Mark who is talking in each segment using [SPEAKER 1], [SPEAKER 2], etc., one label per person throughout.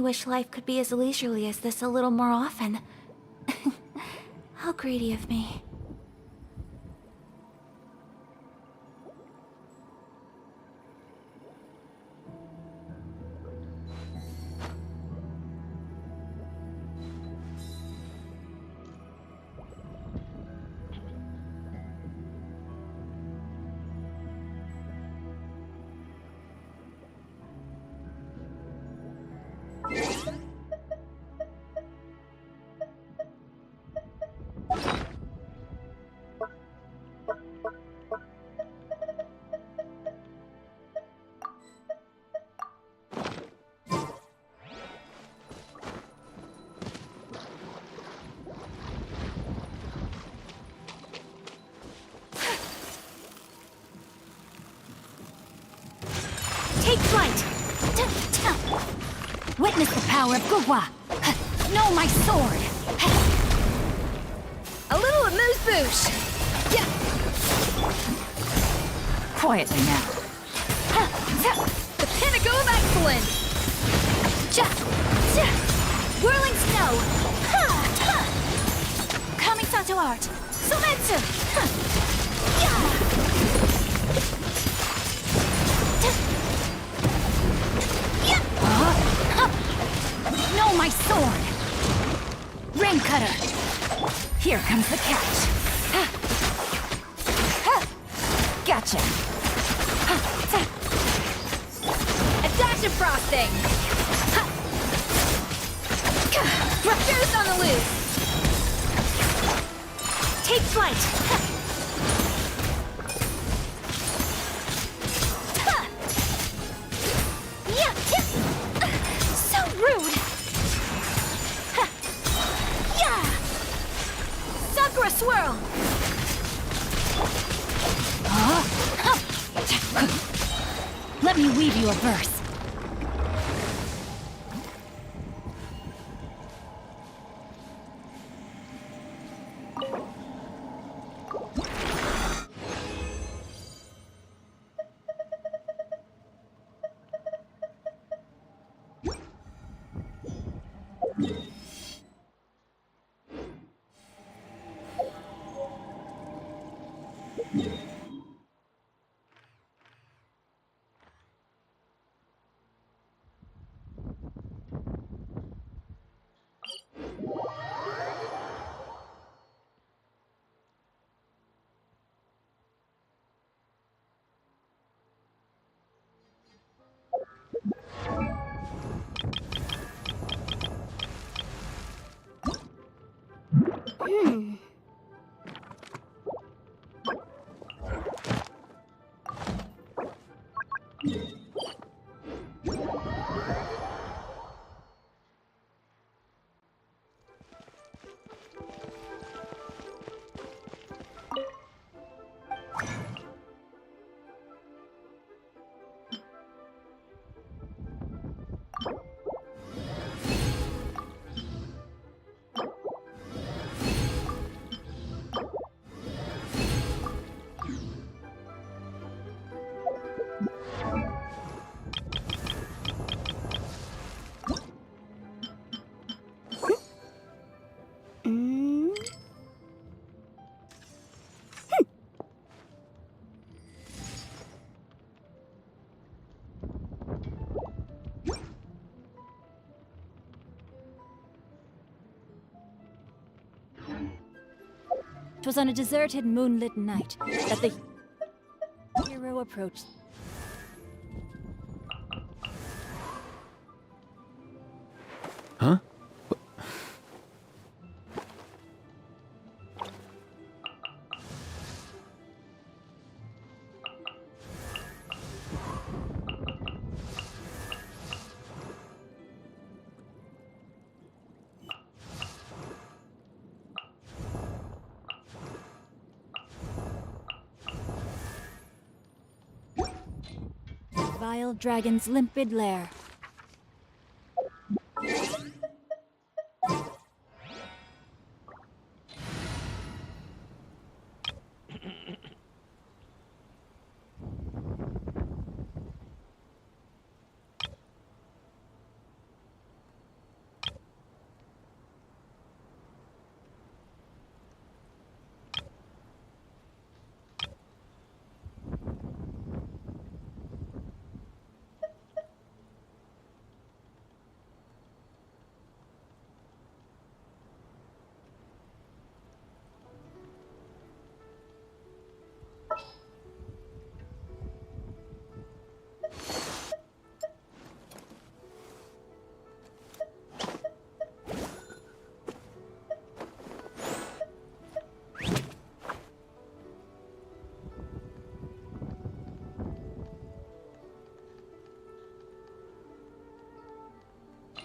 [SPEAKER 1] wish life could be as leisurely as this a little more often. How greedy of me. Take flight! Witness the power of Gugwa! Know my sword!
[SPEAKER 2] A little amuse-bouche!
[SPEAKER 3] Quietly now.
[SPEAKER 2] The pinnacle of excellence!
[SPEAKER 1] Whirling snow! Kamisato art! Sometsu! Know my sword! Rain cutter! Here comes the catch!
[SPEAKER 3] Gotcha.
[SPEAKER 2] A dash of frosting! Goose on the loose!
[SPEAKER 1] Take flight! So rude! Sakura swirl! Let me weave you a verse. It was on a deserted, moonlit night that the hero approached.
[SPEAKER 4] Huh?
[SPEAKER 1] Vile dragon's limpid lair.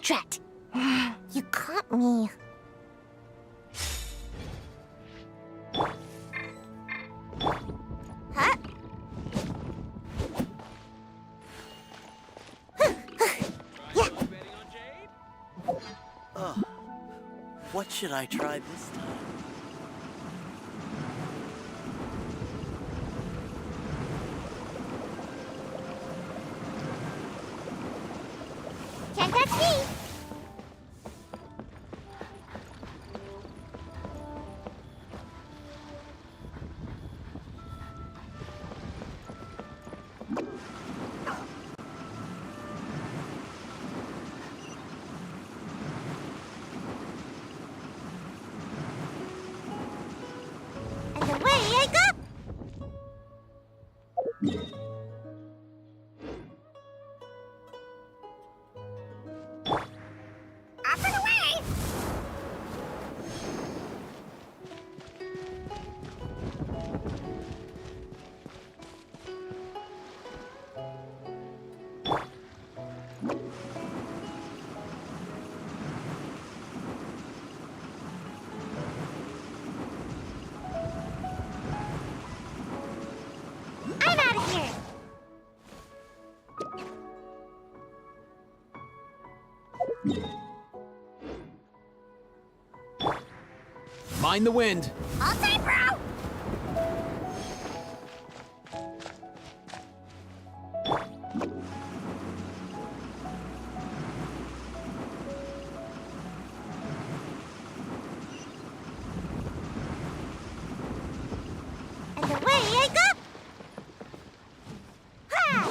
[SPEAKER 5] Drat. You caught me. Huh? Yeah.
[SPEAKER 6] What should I try this time?
[SPEAKER 5] Can't touch me. And away I go. Up and away! I'm out of here!
[SPEAKER 4] Mind the wind.
[SPEAKER 5] All time, bro! And away I go! Ha!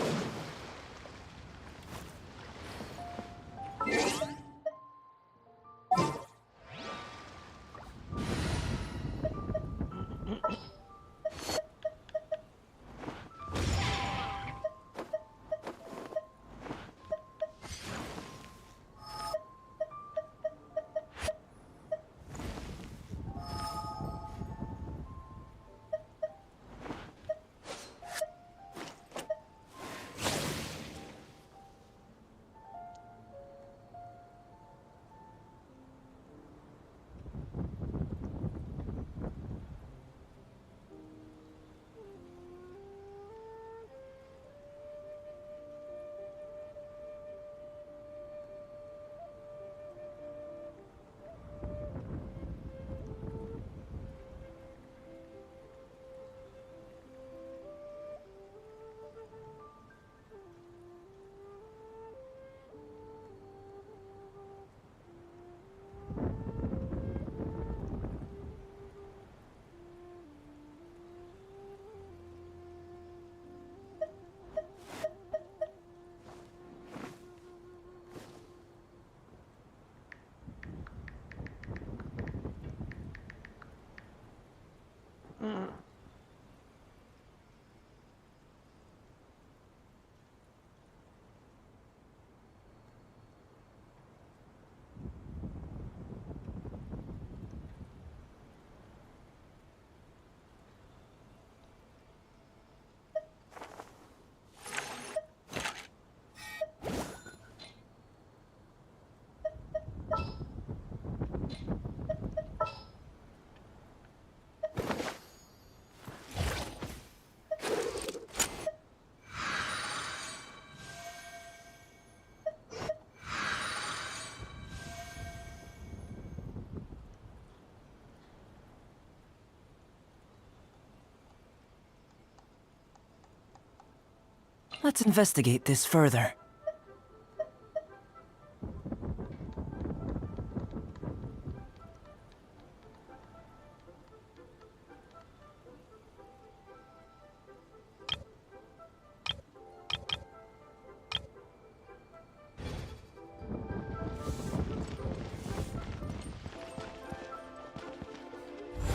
[SPEAKER 3] Let's investigate this further.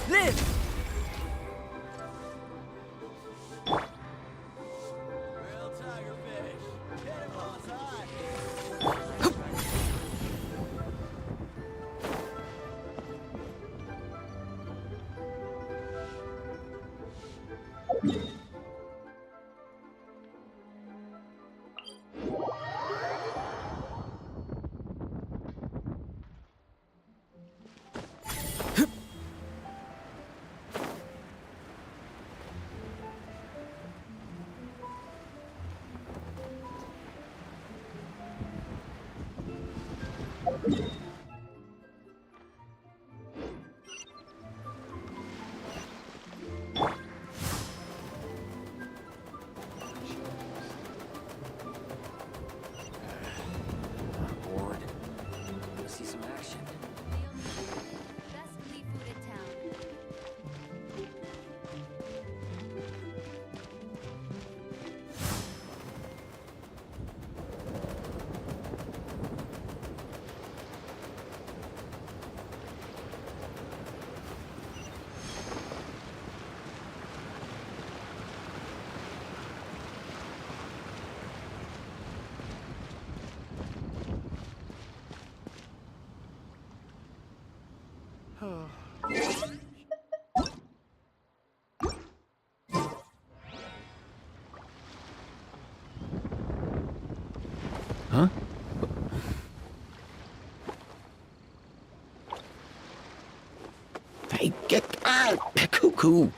[SPEAKER 6] Live! Real tigerfish. Hit him up.
[SPEAKER 4] Huh?
[SPEAKER 7] Hey, get out! Cuckoo!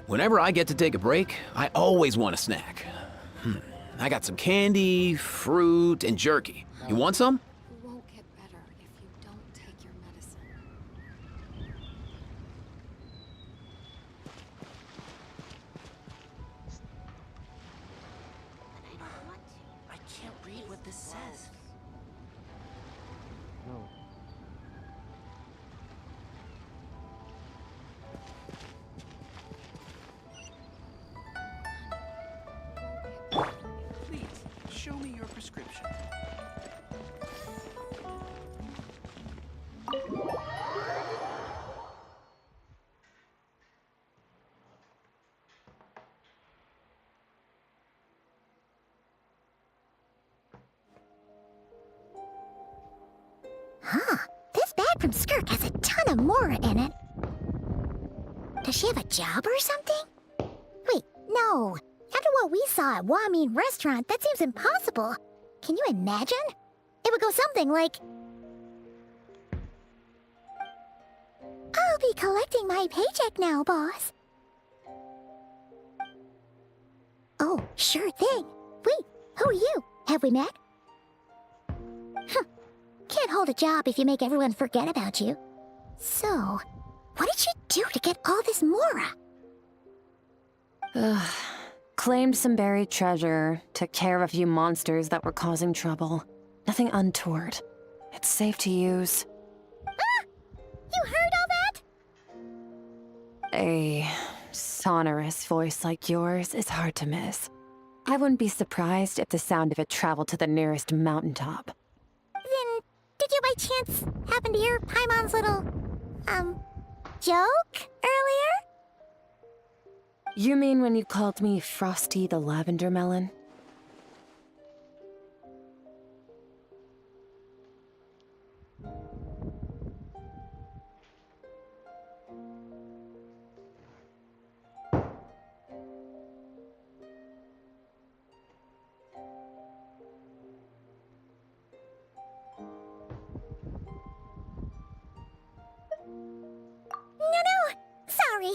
[SPEAKER 4] Whenever I get to take a break, I always want a snack. I got some candy, fruit, and jerky. You want some?
[SPEAKER 8] You won't get better if you don't take your medicine.
[SPEAKER 6] I can't read what this says. Please, show me your prescription.
[SPEAKER 5] This bag from Skirk has a ton of Mora in it. Does she have a job or something? Wait, no. After what we saw at Wamin Restaurant, that seems impossible. Can you imagine? It would go something like... I'll be collecting my paycheck now, boss. Oh, sure thing. Wait, who are you? Have we met? Can't hold a job if you make everyone forget about you. So, what did you do to get all this Mora?
[SPEAKER 9] Claimed some buried treasure, took care of a few monsters that were causing trouble. Nothing untoward. It's safe to use.
[SPEAKER 5] You heard all that?
[SPEAKER 9] A sonorous voice like yours is hard to miss. I wouldn't be surprised if the sound of it traveled to the nearest mountaintop.
[SPEAKER 5] Then, did you by chance happen to hear Paimon's little, joke earlier?
[SPEAKER 9] You mean when you called me Frosty the Lavender Melon?
[SPEAKER 5] No, sorry.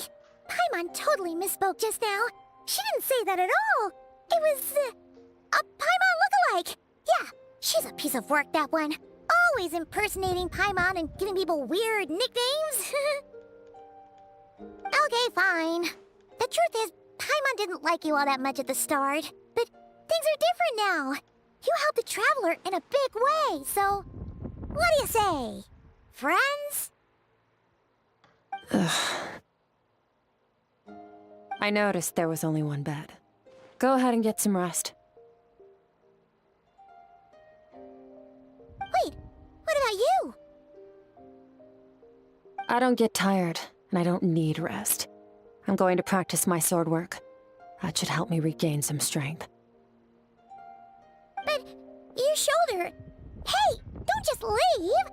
[SPEAKER 5] Paimon totally misspoke just now. She didn't say that at all. It was, a Paimon lookalike. Yeah, she's a piece of work, that one. Always impersonating Paimon and giving people weird nicknames. Okay, fine. The truth is, Paimon didn't like you all that much at the start. But things are different now. You helped the Traveler in a big way, so... What do you say? Friends?
[SPEAKER 9] I noticed there was only one bed. Go ahead and get some rest.
[SPEAKER 5] Wait, what about you?
[SPEAKER 9] I don't get tired, and I don't need rest. I'm going to practice my sword work. That should help me regain some strength.
[SPEAKER 5] But your shoulder... Hey, don't just leave!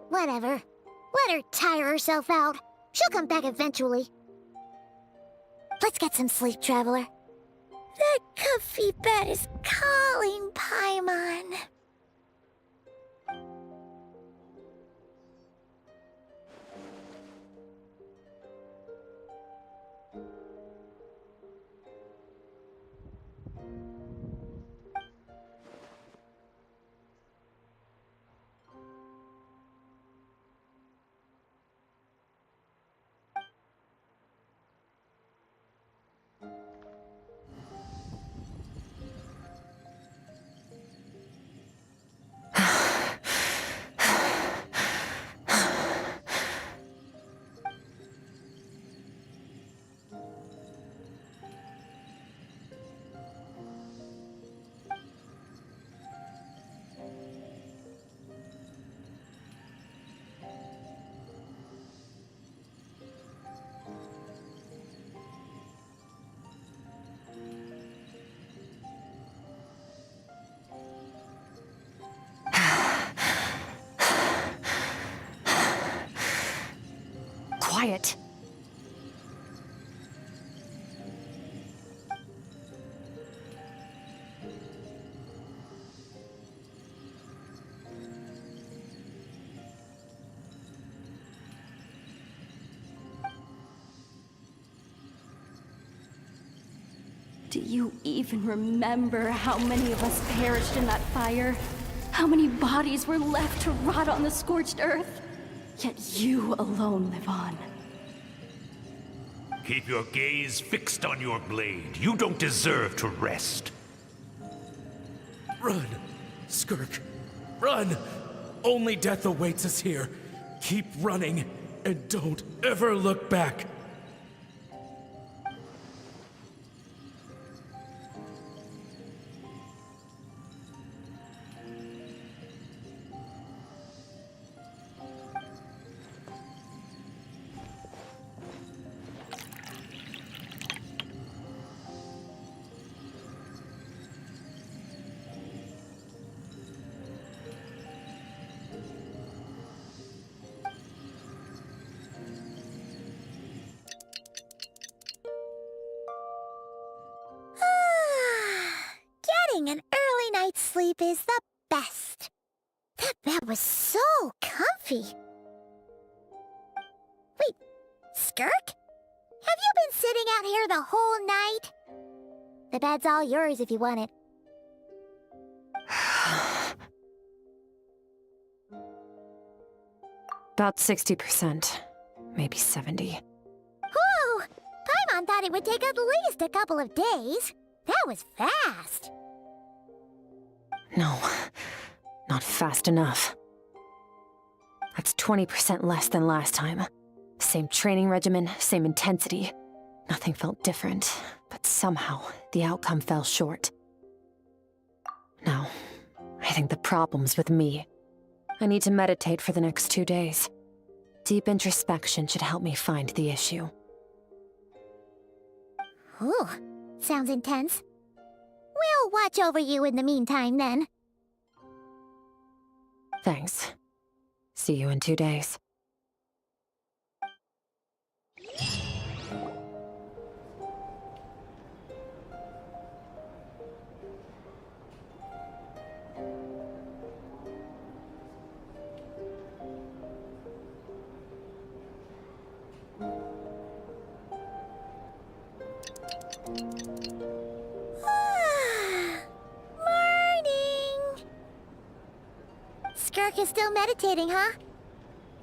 [SPEAKER 5] Whatever. Let her tire herself out. She'll come back eventually. Let's get some sleep, Traveler. That comfy bed is calling, Paimon.
[SPEAKER 9] Quiet.
[SPEAKER 10] Do you even remember how many of us perished in that fire? How many bodies were left to rot on the scorched earth? Yet you alone live on.
[SPEAKER 11] Keep your gaze fixed on your blade. You don't deserve to rest.
[SPEAKER 12] Run! Skirk! Run! Only death awaits us here. Keep running, and don't ever look back.
[SPEAKER 5] Getting an early night's sleep is the best. That bed was so comfy. Wait, Skirk? Have you been sitting out here the whole night? The bed's all yours if you want it.
[SPEAKER 9] About 60%, maybe 70.
[SPEAKER 5] Whew! Paimon thought it would take at least a couple of days. That was fast.
[SPEAKER 9] No, not fast enough. That's 20% less than last time. Same training regimen, same intensity. Nothing felt different, but somehow the outcome fell short. Now, I think the problem's with me. I need to meditate for the next 2 days. Deep introspection should help me find the issue.
[SPEAKER 5] Ooh, sounds intense. We'll watch over you in the meantime, then.
[SPEAKER 9] Thanks. See you in 2 days.
[SPEAKER 5] Morning! Skirk is still meditating, huh?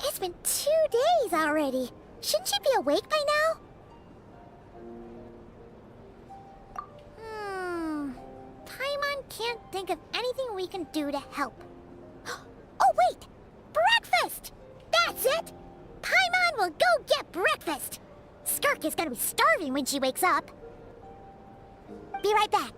[SPEAKER 5] It's been 2 days already. Shouldn't she be awake by now? Paimon can't think of anything we can do to help. Oh, wait! Breakfast! That's it! Paimon will go get breakfast! Skirk is gonna be starving when she wakes up. Be right back.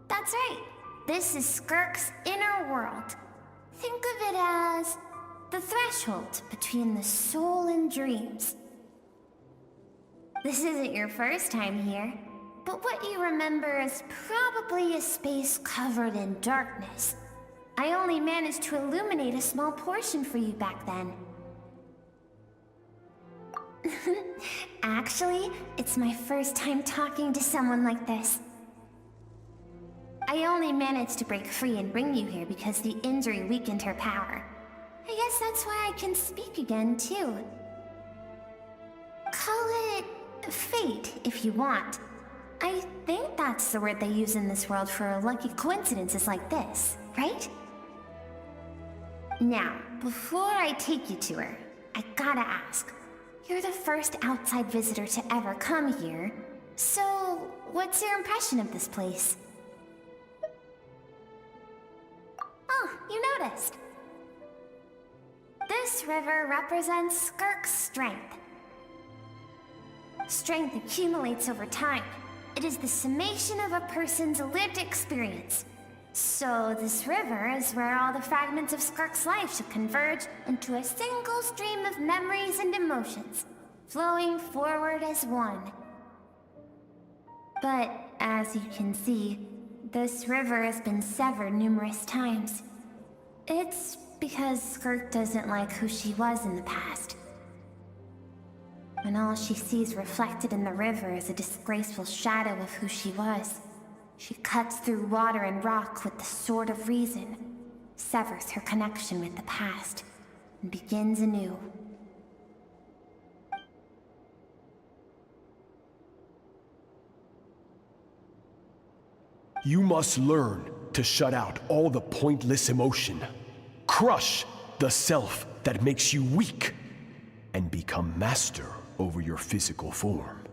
[SPEAKER 1] That's right. This is Skirk's inner world. Think of it as the threshold between the soul and dreams. This isn't your first time here, but what you remember is probably a space covered in darkness. I only managed to illuminate a small portion for you back then. Actually, it's my first time talking to someone like this. I only managed to break free and bring you here because the injury weakened her power. I guess that's why I can speak again, too. Call it fate, if you want. I think that's the word they use in this world for lucky coincidences like this, right? Now, before I take you to her, I gotta ask. You're the first outside visitor to ever come here, so what's your impression of this place? Oh, you noticed. This river represents Skirk's strength. Strength accumulates over time. It is the summation of a person's lived experience. So this river is where all the fragments of Skirk's life should converge into a single stream of memories and emotions, flowing forward as one. But as you can see, this river has been severed numerous times. It's because Skirk doesn't like who she was in the past. When all she sees reflected in the river is a disgraceful shadow of who she was, she cuts through water and rock with the sword of reason, severs her connection with the past, and begins anew.
[SPEAKER 13] You must learn to shut out all the pointless emotion. Crush the self that makes you weak, and become master over your physical form.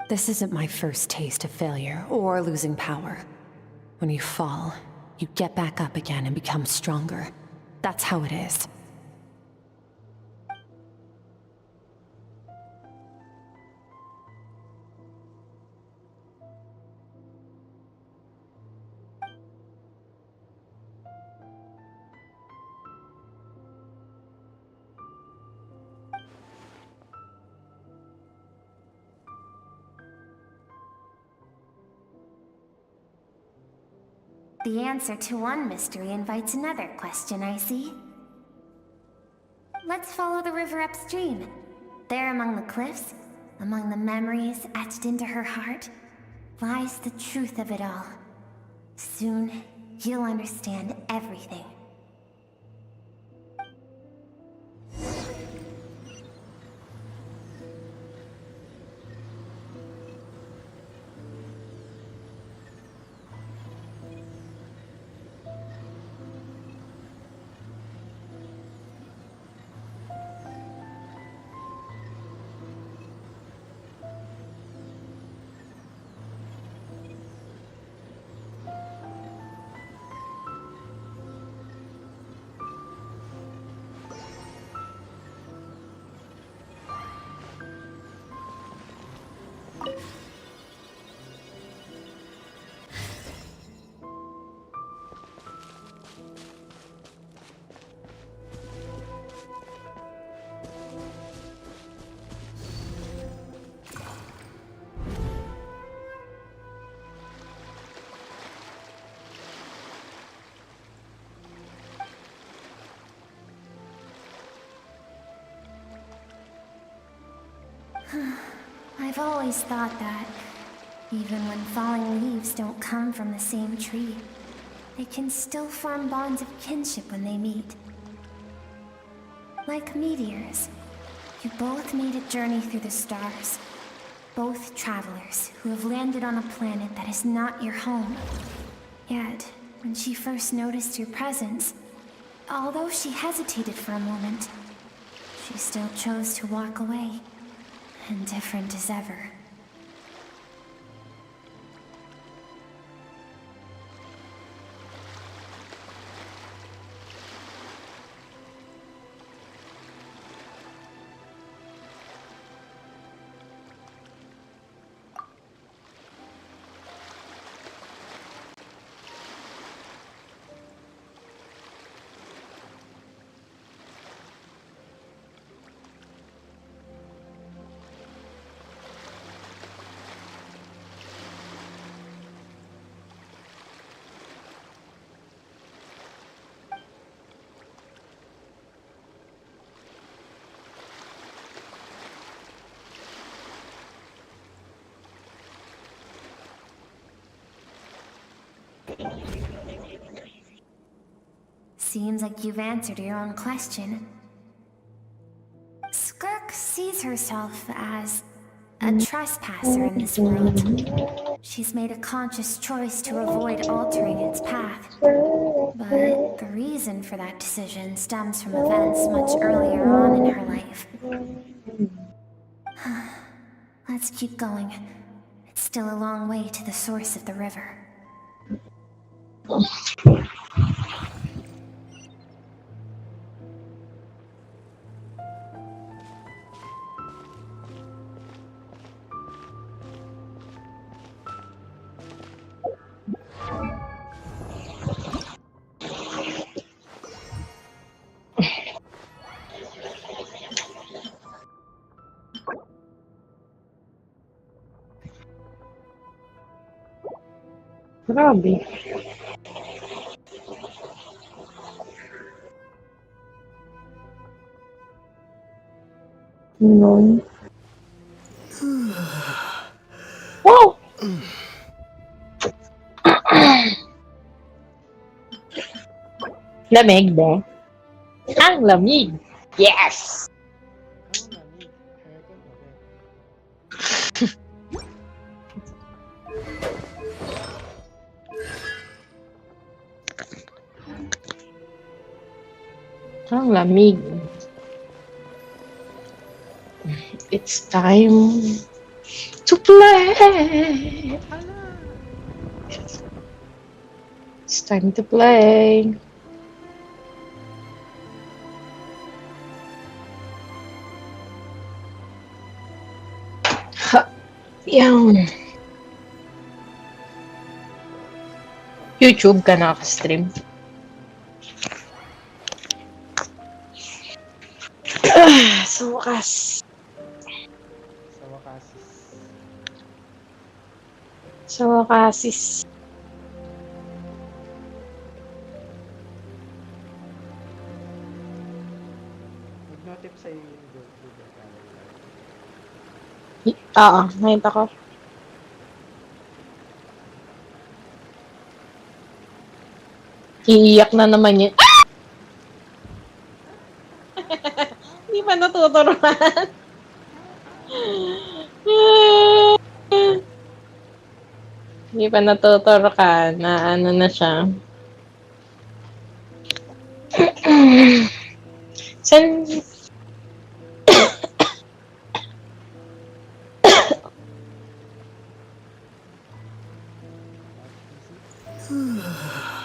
[SPEAKER 9] This isn't my first taste of failure or losing power. When you fall, you get back up again and become stronger. That's how it is.
[SPEAKER 1] The answer to one mystery invites another question, I see. Let's follow the river upstream. There among the cliffs, among the memories etched into her heart, lies the truth of it all. Soon, you'll understand everything. I've always thought that, even when falling leaves don't come from the same tree, they can still form bonds of kinship when they meet. Like meteors, you both made a journey through the stars. Both travelers who have landed on a planet that is not your home. Yet, when she first noticed your presence, although she hesitated for a moment, she still chose to walk away. Indifferent as ever. Seems like you've answered your own question. Skirk sees herself as a trespasser in this world. She's made a conscious choice to avoid altering its path. But the reason for that decision stems from events much earlier on in her life. Let's keep going. It's still a long way to the source of the river.
[SPEAKER 14] Grabe. No. Wow! Lamig ba? Ang lamig! Yes! Ang lamig. It's time to play. It's time to play. Ha. Yan. YouTube ka nakaka-stream. Sa wakas. Sa wakasis.
[SPEAKER 15] Nag-notif sa iyo yung
[SPEAKER 14] Oo, nakita ko. Iiyak na naman yun. Ah! Hindi pa natuturuan. Hindi pa natuturo ka na ano na siya. San...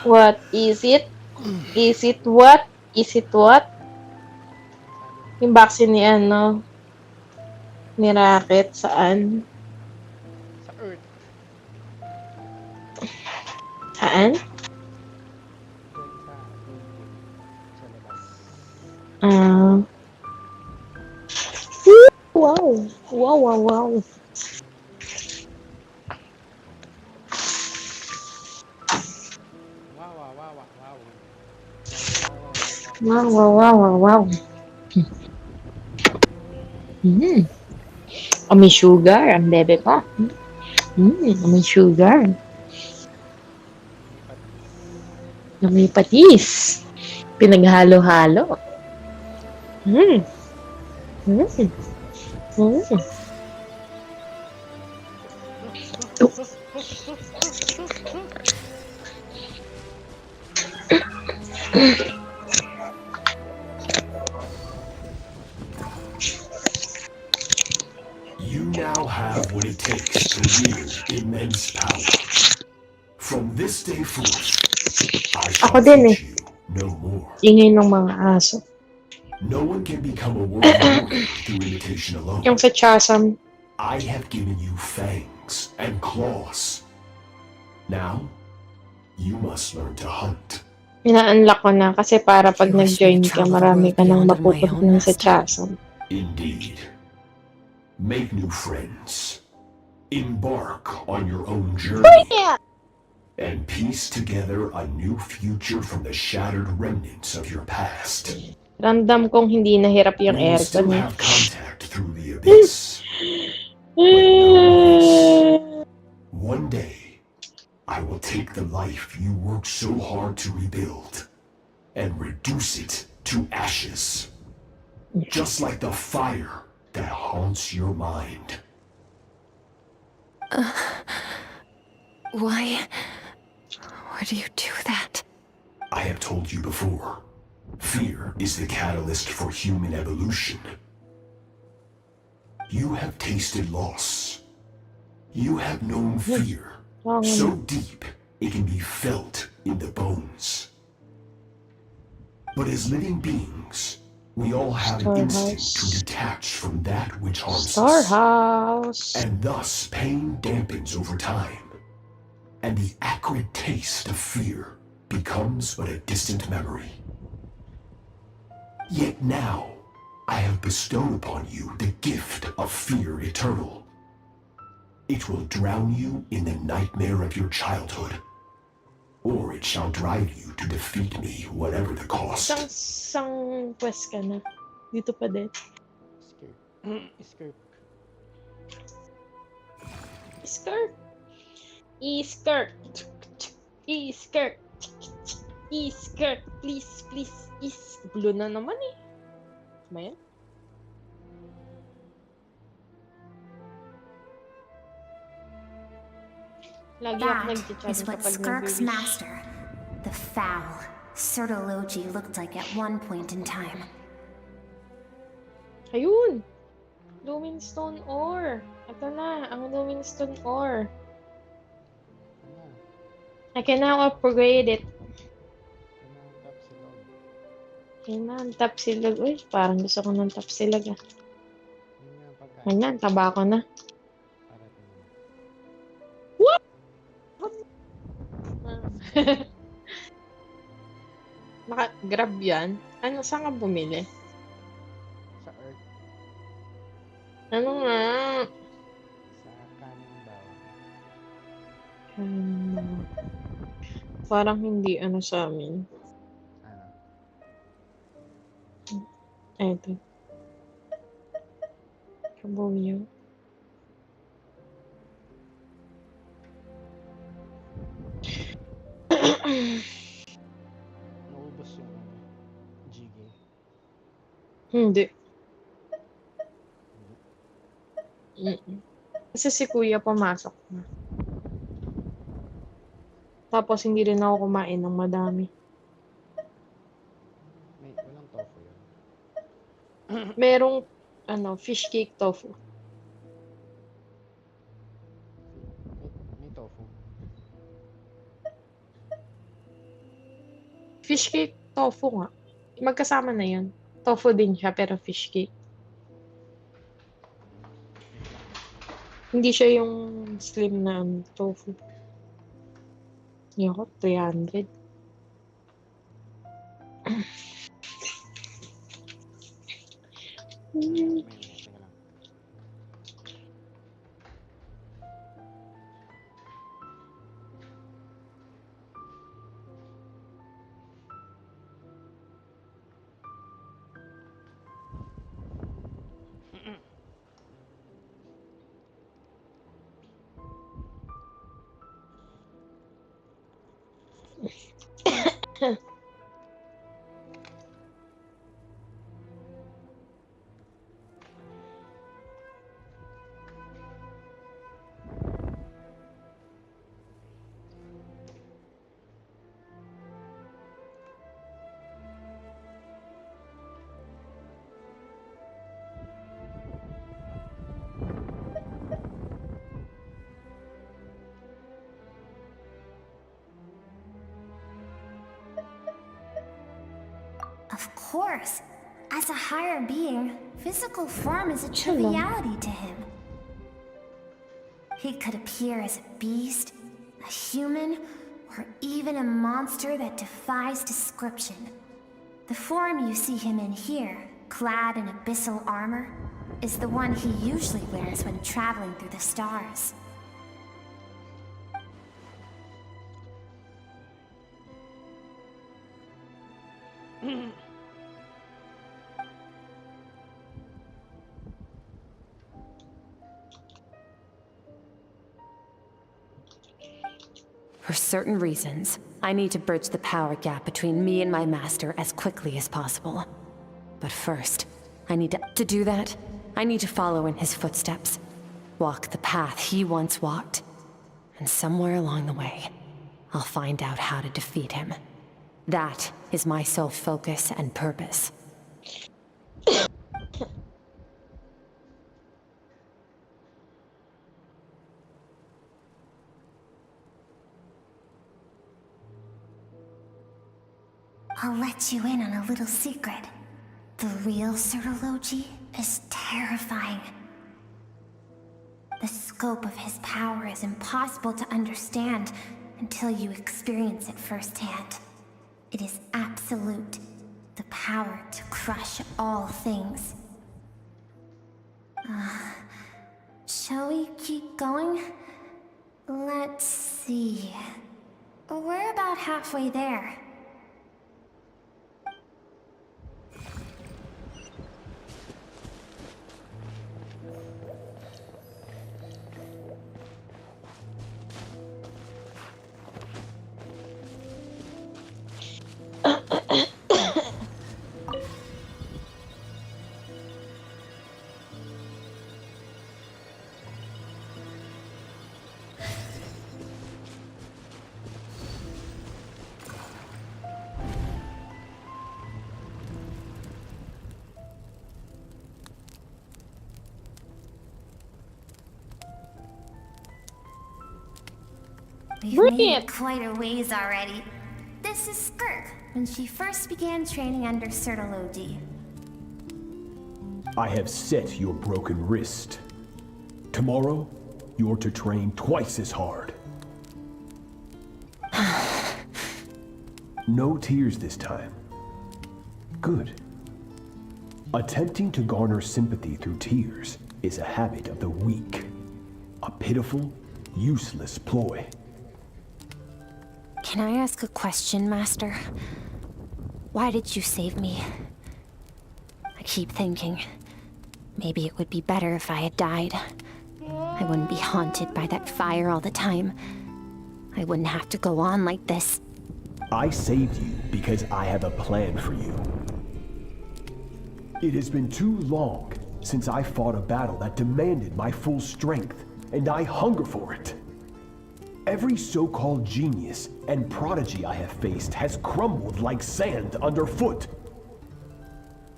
[SPEAKER 14] What is it? Is it what? Is it what? Yung vaccine ni ano? Ni Rocket, saan?
[SPEAKER 15] Sa Earth.
[SPEAKER 14] Saan? Wow! Wow, wow, wow! Wow, wow, wow, wow, wow. May sugar ang bebe ko. May sugar. May patis. Pinaghalo-halo.
[SPEAKER 13] You now have what it takes to wield immense power. From this day forth, I shall teach you no more.
[SPEAKER 14] Ingay ng mga aso.
[SPEAKER 13] No one can become a world warrior through imitation alone.
[SPEAKER 14] Yung sa chasm.
[SPEAKER 13] I have given you fangs and claws. Now, you must learn to hunt.
[SPEAKER 14] Ina-unlock ko na kasi para pag nag-join ka, marami ka nang mapupunta sa chasm.
[SPEAKER 13] Indeed. Make new friends. Embark on your own journey. And piece together a new future from the shattered remnants of your past.
[SPEAKER 14] Random kong hindi nahirap yung
[SPEAKER 13] We still
[SPEAKER 14] aircon.
[SPEAKER 13] have contact through the abyss. One day, I will take the life you worked so hard to rebuild and reduce it to ashes. Just like the fire that haunts your mind.
[SPEAKER 9] Why do you do that?
[SPEAKER 13] I have told you before, fear is the catalyst for human evolution. You have tasted loss. You have known fear, so deep it can be felt in the bones. But as living beings, we all have an instinct to detach from that which harms us. And thus pain dampens over time. And the acrid taste of fear becomes but a distant memory. Yet now, I have bestowed upon you the gift of fear eternal. It will drown you in the nightmare of your childhood, or it shall drive you to defeat me, whatever the cost.
[SPEAKER 14] Isang quest ka na. Dito pa din.
[SPEAKER 15] Skirk.
[SPEAKER 14] Skirk. Skirk. Skirk. Skirk. Please. Blue na naman eh. Ba yan? Lagi ako
[SPEAKER 1] That
[SPEAKER 14] nag-challenge
[SPEAKER 1] is what
[SPEAKER 14] kapag
[SPEAKER 1] Skirk's
[SPEAKER 14] nag-wish.
[SPEAKER 1] master, the Foul, Sertologi looked like at one point in time.
[SPEAKER 14] Ayun! Luminstone ore. Ito na, ang Luminstone ore. I can now upgrade it. Yan, tapsilog. Uy, parang gusto ko ng tapsilog ah. Ganyan, taba ko na. What? Naka-grab yan? Ano, saan ka bumili?
[SPEAKER 15] Sa Earth.
[SPEAKER 14] Ano nga?
[SPEAKER 15] Sa Cannonball.
[SPEAKER 14] Parang hindi ano sa amin. Ito. Kabuyo.
[SPEAKER 15] Naubos yung GG.
[SPEAKER 14] Hindi. Kasi si kuya pumasok na. Tapos hindi rin ako kumain ng madami.
[SPEAKER 15] Walang tofu yun.
[SPEAKER 14] Merong fish cake tofu.
[SPEAKER 15] May tofu.
[SPEAKER 14] Fish cake tofu nga. Magkasama na yun. Tofu din siya pero fish cake. Hindi siya yung slim na tofu. Yoko, 300.
[SPEAKER 1] Of course. As a higher being, physical form is a triviality to him. He could appear as a beast, a human, or even a monster that defies description. The form you see him in here, clad in abyssal armor, is the one he usually wears when traveling through the stars.
[SPEAKER 9] For certain reasons, I need to bridge the power gap between me and my master as quickly as possible. But first, I need to do that, I need to follow in his footsteps. Walk the path he once walked. And somewhere along the way, I'll find out how to defeat him. That is my sole focus and purpose.
[SPEAKER 1] I'll let you in on a little secret. The real Certology is terrifying. The scope of his power is impossible to understand until you experience it firsthand. It is absolute. The power to crush all things. Shall we keep going? Let's see. We're about halfway there. We've made it quite a ways already. This is Skirk, when she first began training under Certology.
[SPEAKER 13] I have set your broken wrist. Tomorrow, you're to train twice as hard. No tears this time. Good. Attempting to garner sympathy through tears is a habit of the weak. A pitiful, useless ploy.
[SPEAKER 9] Can I ask a question, Master? Why did you save me? I keep thinking, maybe it would be better if I had died. I wouldn't be haunted by that fire all the time. I wouldn't have to go on like this.
[SPEAKER 13] I saved you because I have a plan for you. It has been too long since I fought a battle that demanded my full strength, and I hunger for it. Every so-called genius and prodigy I have faced has crumbled like sand underfoot.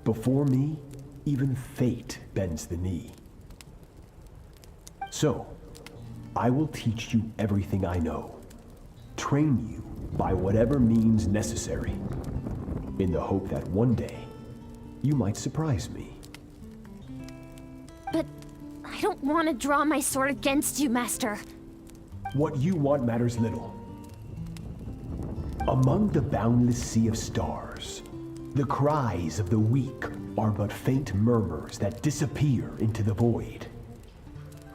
[SPEAKER 13] Before me, even fate bends the knee. So, I will teach you everything I know. Train you by whatever means necessary, in the hope that one day, you might surprise me.
[SPEAKER 9] But I don't want to draw my sword against you, Master.
[SPEAKER 13] What you want matters little. Among the boundless sea of stars, the cries of the weak are but faint murmurs that disappear into the void.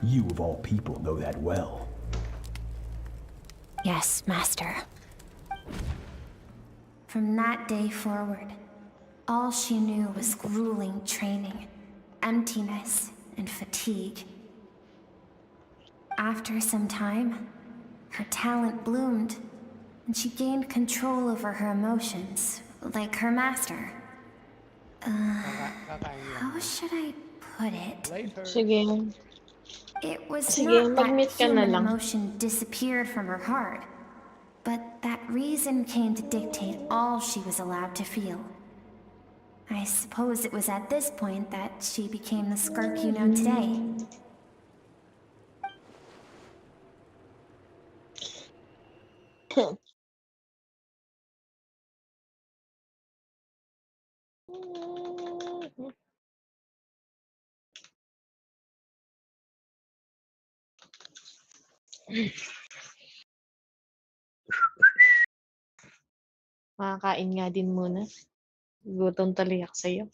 [SPEAKER 13] You of all people know that well.
[SPEAKER 9] Yes, Master.
[SPEAKER 1] From that day forward, all she knew was grueling training, emptiness, and fatigue. After some time, her talent bloomed, and she gained control over her emotions, like her master. How should I put it?
[SPEAKER 14] Sige.
[SPEAKER 1] It was
[SPEAKER 14] Sige,
[SPEAKER 1] not that
[SPEAKER 14] mag-meet ka na
[SPEAKER 1] human
[SPEAKER 14] lang.
[SPEAKER 1] emotion disappeared from her heart, but that reason came to dictate all she was allowed to feel. I suppose it was at this point that she became the Skirk you know today.
[SPEAKER 14] Makakain nga din muna. Gutom tuloy ako sa'yo.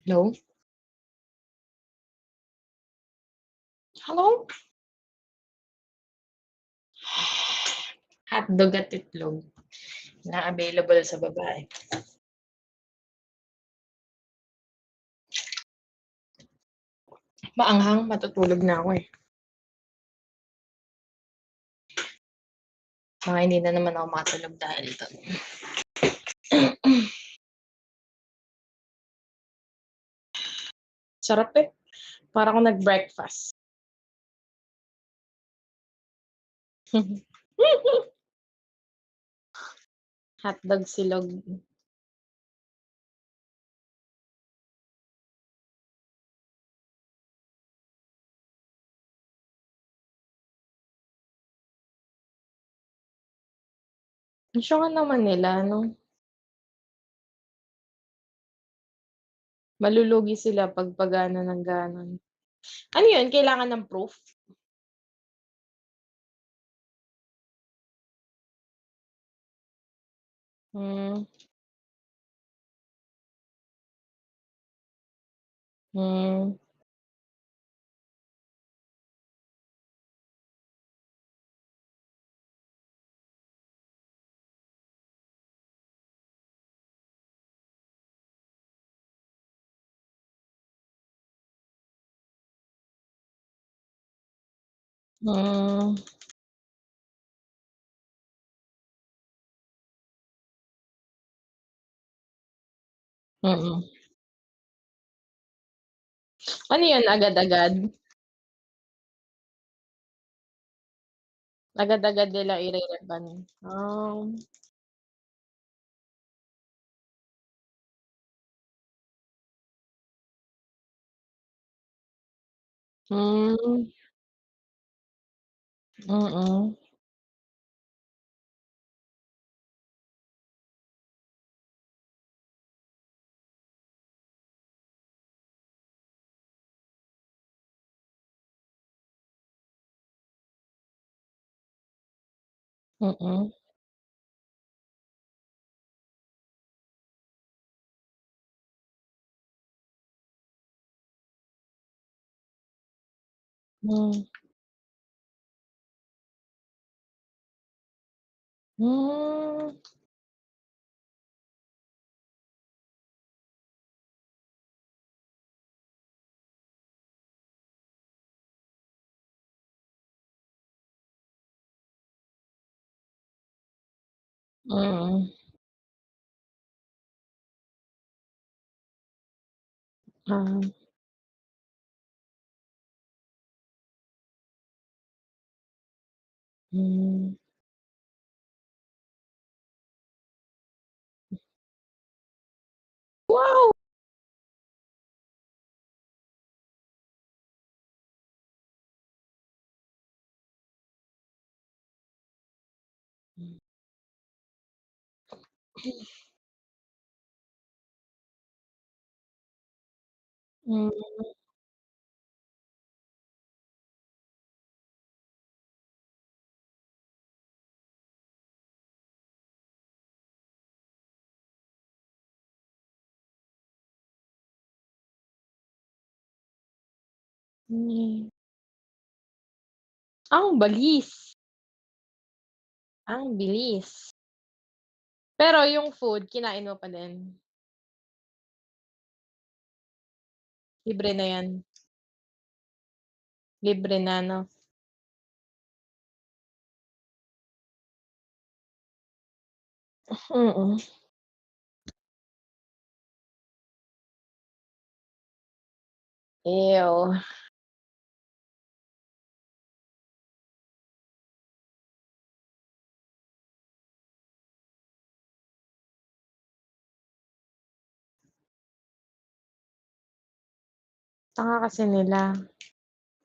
[SPEAKER 14] No? Hello? Hotdog at itlog na available sa babae. Maanghang, matutulog na ako eh. Baka hindi na naman ako matulog dahil ito. Sarap eh. Para ako nag-breakfast. Hotdog silog. Gusto nga naman nila, no? Malulugi sila pag pagana ng ganon. Ano yun? Kailangan ng proof? Hmm. Hmm. Hmm. Mm. Ano yun? Agad-agad? Agad-agad nila ire-reban. Hmm. Mm. Mm. Hmm. Hmm. Mm. Ah. Hmm. Wow! Hmm. Hmm. Ang balis. Ang bilis. Pero yung food, kinain mo pa din? Libre na yan? Libre na, no? Mm. Ew. Tanga kasi nila.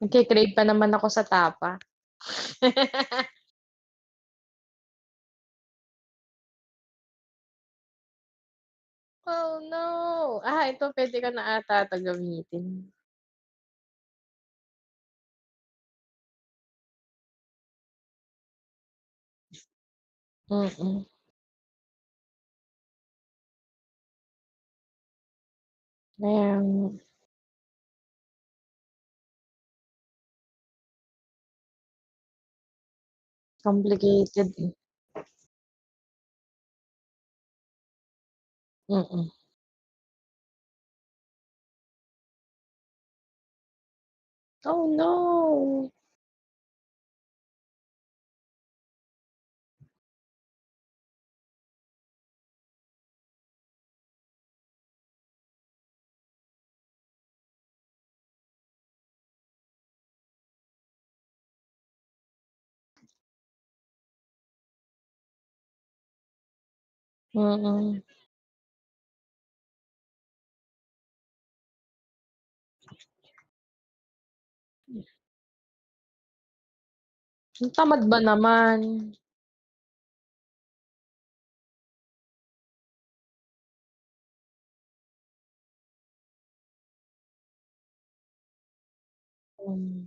[SPEAKER 14] Nagke-crave pa naman ako sa tapa. Oh, no! Ito puwede ko na ata 'to gamitin. Mm. Ayan. Complicated eh. Mm. Oh no! Mm. Ang tamad ba naman? Hmm.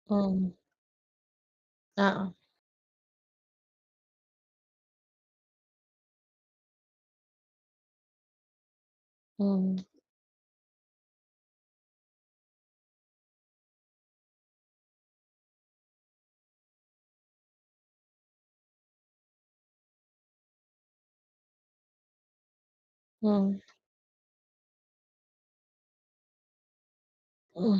[SPEAKER 14] Hmm. Oo. Hmm. Hmm. Hmm.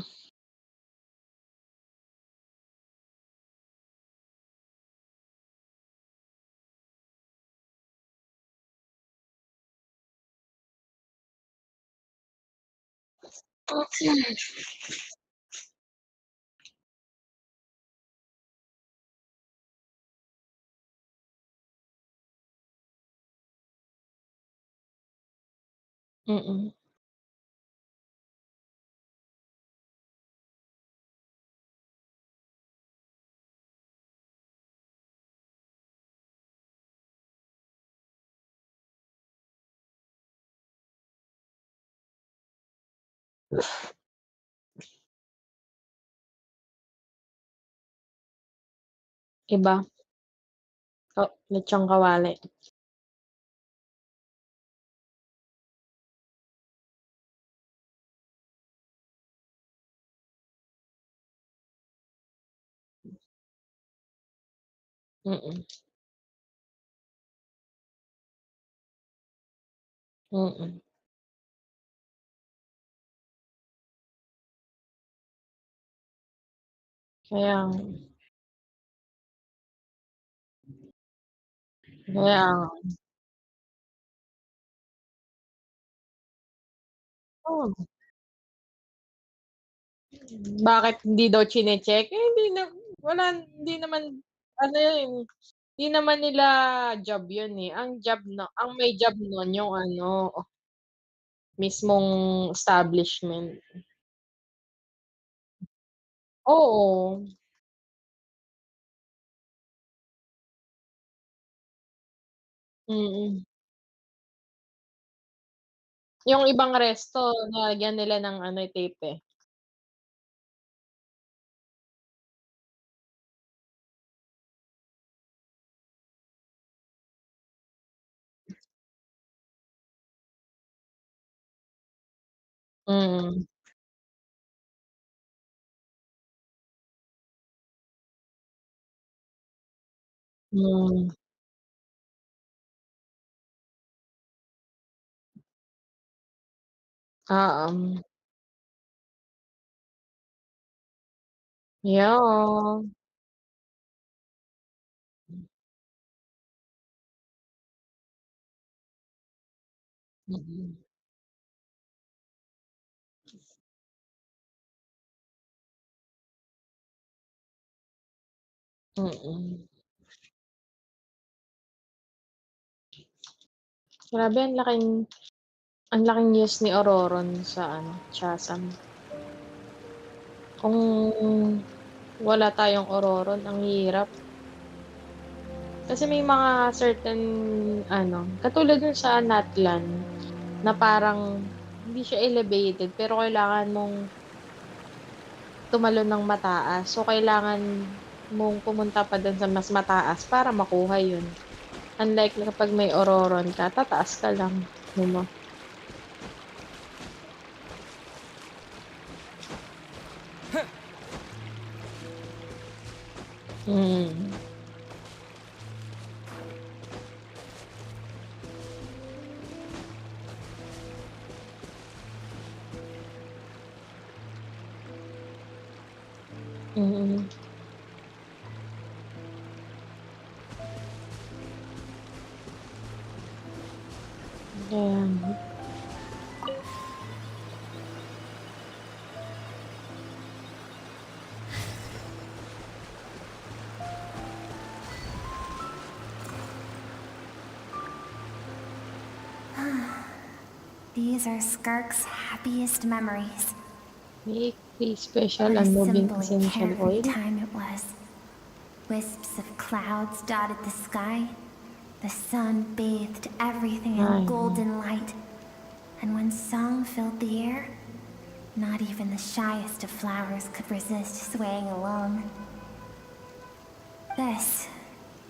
[SPEAKER 14] Mm. Iba. Oh, lechong kawali. Mm. Mm. Kaya nga. Kaya nga. Oo. Bakit hindi daw chine-check? Eh, hindi naman ano yun, hindi naman nila job yun, eh. Ang may job nun yung ano, mismong establishment. Oo. Mm. Yung ibang resto nilalagyan nila ng ano, eh, tape, eh. Mm. Hmm. Oo. Yeah. Mm. Mm. Grabe ang laking news ni Ororon sa ano, Chasam. Kung wala tayong Ororon ang hirap. Kasi may mga certain ano, katulad dun sa Natlan na parang hindi siya elevated pero kailangan mong tumalon ng mataas. So, kailangan mong pumunta pa dun sa mas mataas para makuha yun. Unlike na kapag may Ororon ka, tataas ka lang. Di ba? Hmm. Mm. Ayan.
[SPEAKER 1] These are Skirk's happiest memories.
[SPEAKER 14] Make the special
[SPEAKER 1] What a
[SPEAKER 14] and moving
[SPEAKER 1] simple and
[SPEAKER 14] essential
[SPEAKER 1] carefree
[SPEAKER 14] oil.
[SPEAKER 1] time it was. Wisps of clouds dotted the sky. The sun bathed everything in golden light. And when song filled the air, not even the shyest of flowers could resist swaying along. This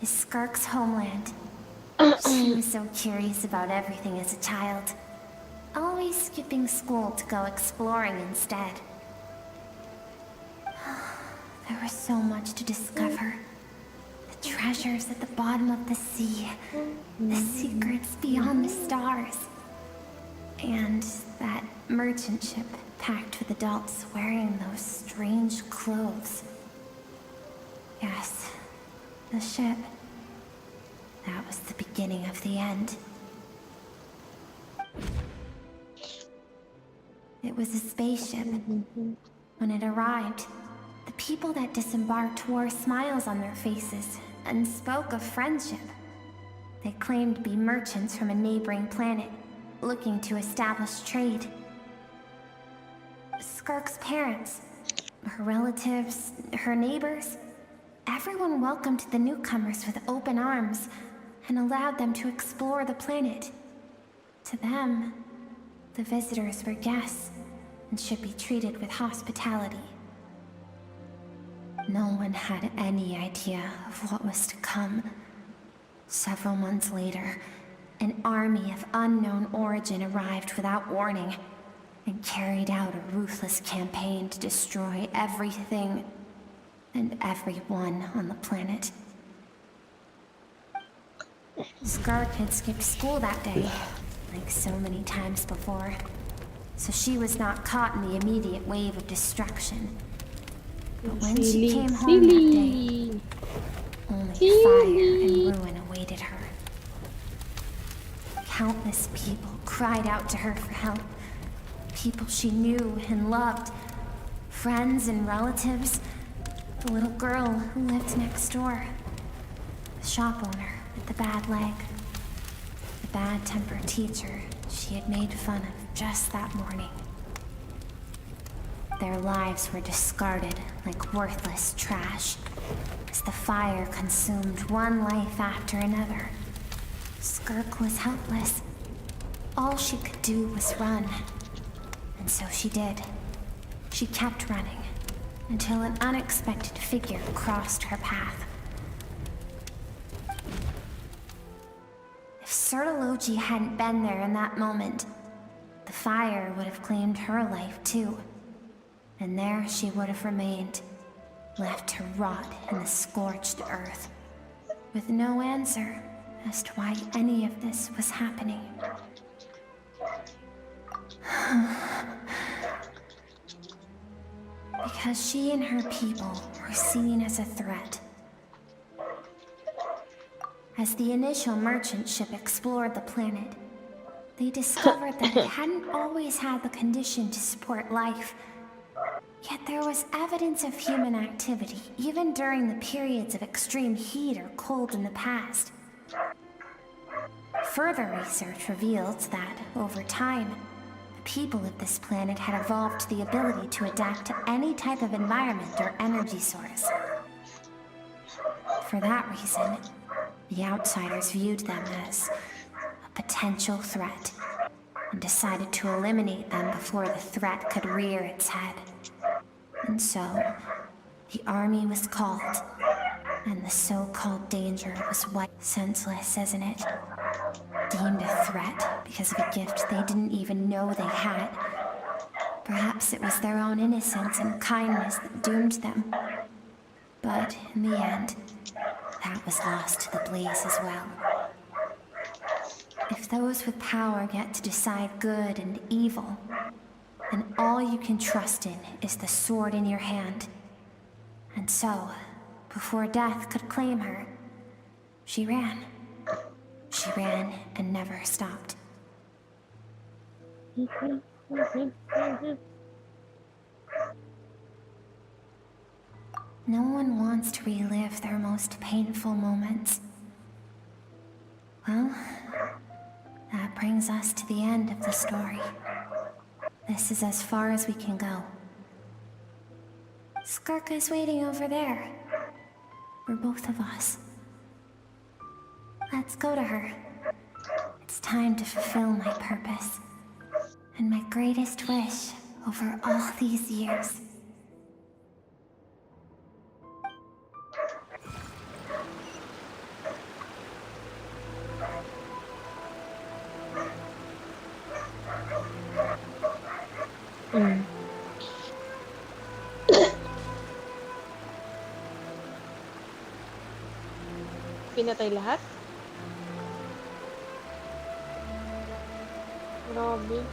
[SPEAKER 1] is Skirk's homeland. She was so curious about everything as a child, always skipping school to go exploring instead. There was so much to discover. The treasures at the bottom of the sea, the secrets beyond the stars, and that merchant ship packed with adults wearing those strange clothes. Yes, the ship. That was the beginning of the end. It was a spaceship. When it arrived, the people that disembarked wore smiles on their faces and spoke of friendship. They claimed to be merchants from a neighboring planet, looking to establish trade. Skirk's parents, her relatives, her neighbors, everyone welcomed the newcomers with open arms and allowed them to explore the planet. To them, the visitors were guests and should be treated with hospitality. No one had any idea of what was to come. Several months later, an army of unknown origin arrived without warning and carried out a ruthless campaign to destroy everything and everyone on the planet. Skirk had skipped school that day, like so many times before, so she was not caught in the immediate wave of destruction. But when she came home that day, only fire and ruin awaited her. Countless people cried out to her for help. People she knew and loved. Friends and relatives. The little girl who lived next door. The shop owner with the bad leg. The bad-tempered teacher she had made fun of just that morning. Their lives were discarded like worthless trash as the fire consumed one life after another. Skirk was helpless. All she could do was run. And so she did. She kept running until an unexpected figure crossed her path. If Sertology hadn't been there in that moment, the fire would have claimed her life too. And there she would have remained, left to rot in the scorched earth, with no answer as to why any of this was happening. Because she and her people were seen as a threat. As the initial merchant ship explored the planet, they discovered that it hadn't always had the condition to support life. Yet there was evidence of human activity, even during the periods of extreme heat or cold in the past. Further research revealed that, over time, the people of this planet had evolved the ability to adapt to any type of environment or energy source. For that reason, The outsiders viewed them as a potential threat and decided to eliminate them before the threat could rear its head. And so, the army was called, and the so-called danger was wiped. Senseless, isn't it? Deemed a threat because of a gift they didn't even know they had. Perhaps it was their own innocence and kindness that doomed them. But in the end, that was lost to the blaze as well. If those with power get to decide good and evil, then all you can trust in is the sword in your hand. And so, before death could claim her, she ran. She ran and never stopped. No one wants to relive their most painful moments. Well, that brings us to the end of the story. This is as far as we can go. Skirk is waiting over there. For both of us. Let's go to her. It's time to fulfill my purpose. And my greatest wish over all these years.
[SPEAKER 14] Pinatay lahat? Grabe.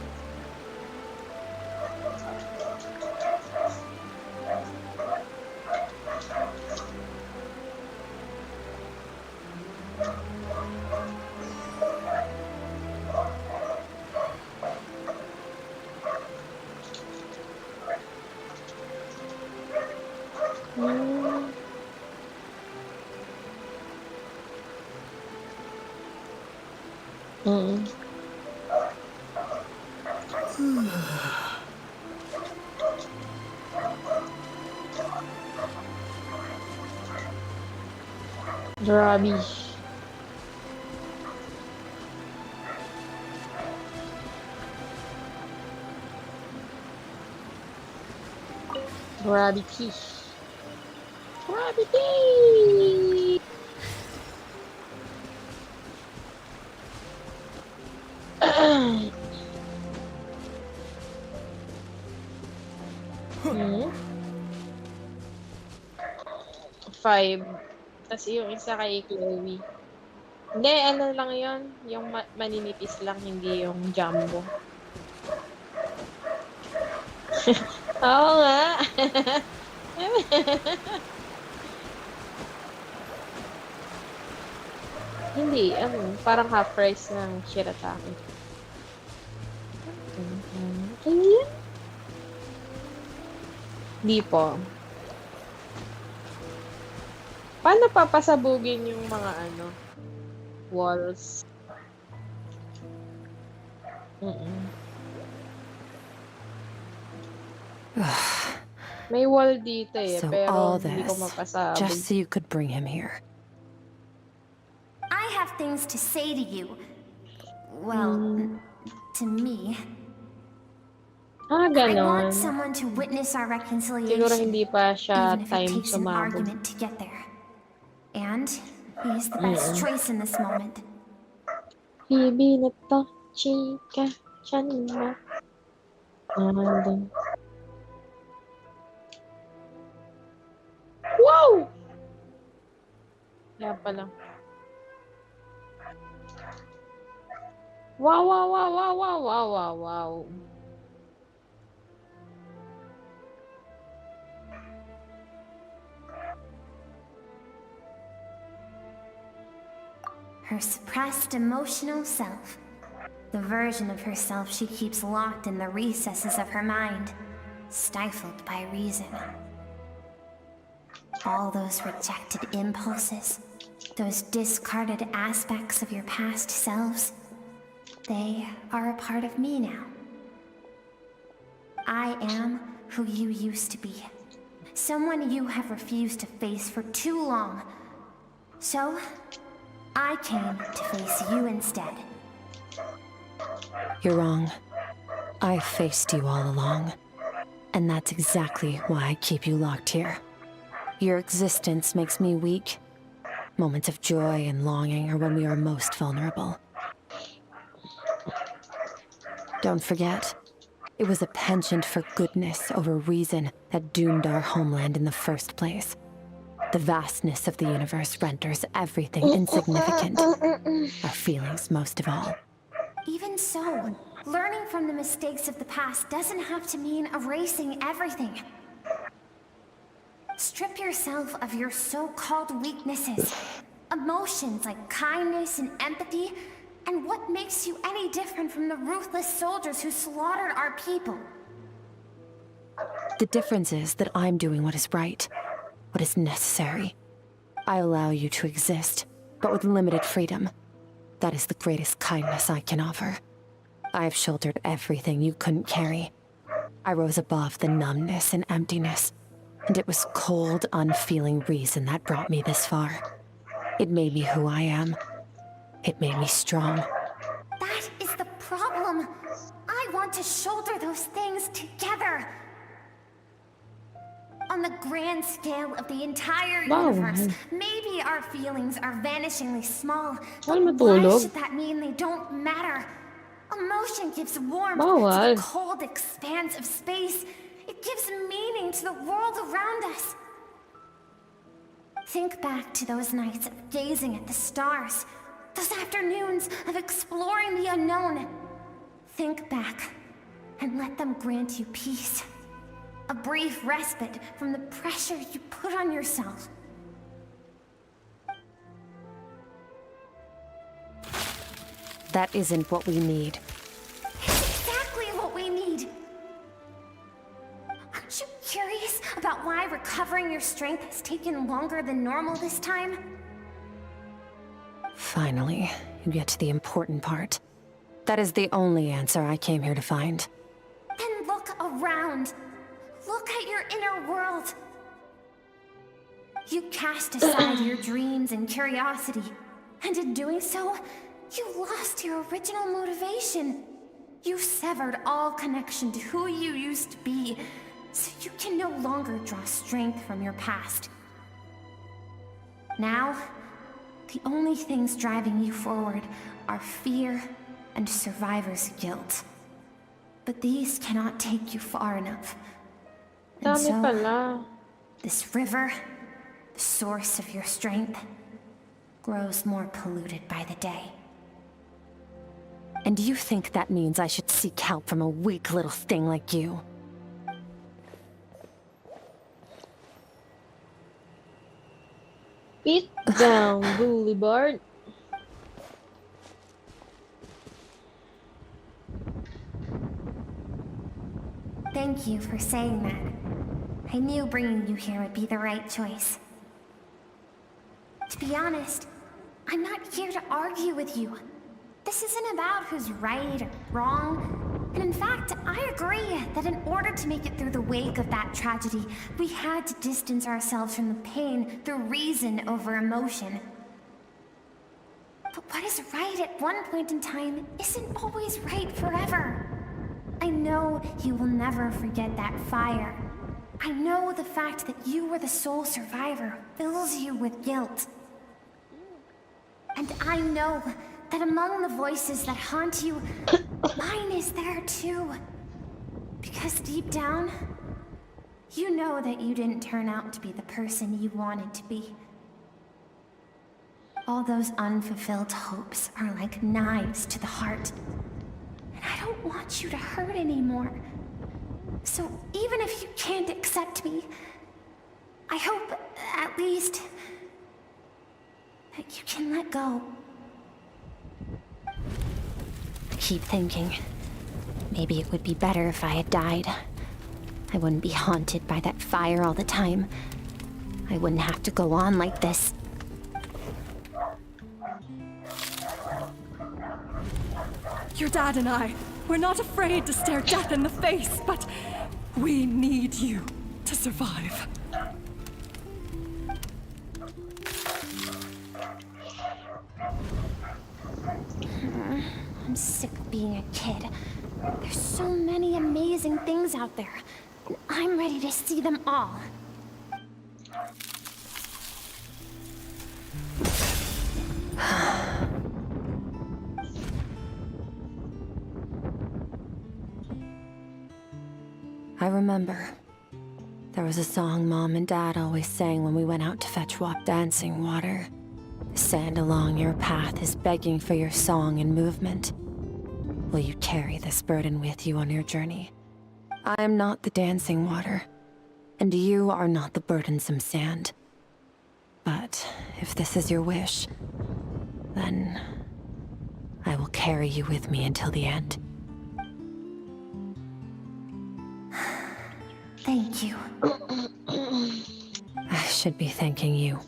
[SPEAKER 14] Grabe. Gravity. Gravity! Five. Tas yung isa kay Chloe. Hindi, ano lang yon, yung maninipis lang, hindi yung jumbo. Oo nga. Hindi, parang half price ng shirataki. Hindi po. Paano papasabugin yung mga walls? May wall dito eh,
[SPEAKER 9] So
[SPEAKER 14] pero
[SPEAKER 9] all
[SPEAKER 14] hindi ko
[SPEAKER 9] this,
[SPEAKER 14] mapasabog.
[SPEAKER 9] just so you could bring him here.
[SPEAKER 1] I have things to say to you. Well, to me.
[SPEAKER 14] Ah,
[SPEAKER 1] I
[SPEAKER 14] ganon.
[SPEAKER 1] want someone to witness our reconciliation.
[SPEAKER 14] Siguro hindi pa siya
[SPEAKER 1] even if it
[SPEAKER 14] time
[SPEAKER 1] takes an
[SPEAKER 14] sumabog.
[SPEAKER 1] argument to get there. And he's the best choice in this moment.
[SPEAKER 14] Hibi na to, chika, chanma. Wow! Kaya pala. Wow, wow, wow, wow, wow, wow, wow, wow.
[SPEAKER 1] Her suppressed emotional self. The version of herself she keeps locked in the recesses of her mind, stifled by reason. All those rejected impulses, those discarded aspects of your past selves, they are a part of me now. I am who you used to be. Someone you have refused to face for too long. So, I came to face you instead.
[SPEAKER 9] You're wrong. I faced you all along. And that's exactly why I keep you locked here. Your existence makes me weak. Moments of joy and longing are when we are most vulnerable. Don't forget, it was a penchant for goodness over reason that doomed our homeland in the first place. The vastness of the universe renders everything insignificant. Our feelings most of all.
[SPEAKER 1] Even so, learning from the mistakes of the past doesn't have to mean erasing everything. Strip yourself of your so-called weaknesses, emotions like kindness and empathy, and what makes you any different from the ruthless soldiers who slaughtered our people?
[SPEAKER 9] The difference is that I'm doing what is right, what is necessary. I allow you to exist, but with limited freedom. That is the greatest kindness I can offer. I have shouldered everything you couldn't carry. I rose above the numbness and emptiness, and it was cold, unfeeling reason that brought me this far. It made me who I am. It made me strong.
[SPEAKER 1] That is the problem. I want to shoulder those things together. On the grand scale of the entire universe, maybe our feelings are vanishingly small, but why should that mean they don't matter? Emotion gives warmth to the cold expanse of space. It gives meaning to the world around us. Think back to those nights of gazing at the stars, those afternoons of exploring the unknown. Think back and let them grant you peace. A brief respite from the pressure you put on yourself.
[SPEAKER 9] That isn't what we need.
[SPEAKER 1] It's exactly what we need. Aren't you curious about why recovering your strength has taken longer than normal this time?
[SPEAKER 9] Finally, you get to the important part. That is the only answer I came here to find.
[SPEAKER 1] Then look around. Look at your inner world. You cast aside your dreams and curiosity, and in doing so, you lost your original motivation. You severed all connection to who you used to be, so you can no longer draw strength from your past. Now, the only things driving you forward are fear and survivor's guilt. But these cannot take you far enough. And so, this river, the source of your strength, grows more polluted by the day.
[SPEAKER 9] And you think that means I should seek help from a weak little thing like you?
[SPEAKER 14] Beat down, Boulevard.
[SPEAKER 1] Thank you for saying that. I knew bringing you here would be the right choice. To be honest, I'm not here to argue with you. This isn't about who's right or wrong. And in fact, I agree that in order to make it through the wake of that tragedy, we had to distance ourselves from the pain through reason over emotion. But what is right at one point in time isn't always right forever. I know you will never forget that fire. I know the fact that you were the sole survivor fills you with guilt. And I know that among the voices that haunt you, mine is there too. Because deep down, you know that you didn't turn out to be the person you wanted to be. All those unfulfilled hopes are like knives to the heart. And I don't want you to hurt anymore. So even if you can't accept me, I hope, at least, that you can let go.
[SPEAKER 9] I keep thinking, maybe it would be better if I had died. I wouldn't be haunted by that fire all the time. I wouldn't have to go on like this.
[SPEAKER 10] Your dad and I, we're not afraid to stare death in the face, but we need you to survive.
[SPEAKER 1] I'm sick of being a kid. There's so many amazing things out there, and I'm ready to see them all.
[SPEAKER 9] I remember. There was a song Mom and Dad always sang when we went out to fetch dancing water. The sand along your path is begging for your song and movement. Will you carry this burden with you on your journey? I am not the dancing water, and you are not the burdensome sand. But if this is your wish, then I will carry you with me until the end.
[SPEAKER 1] Thank you.
[SPEAKER 9] I should be thanking you.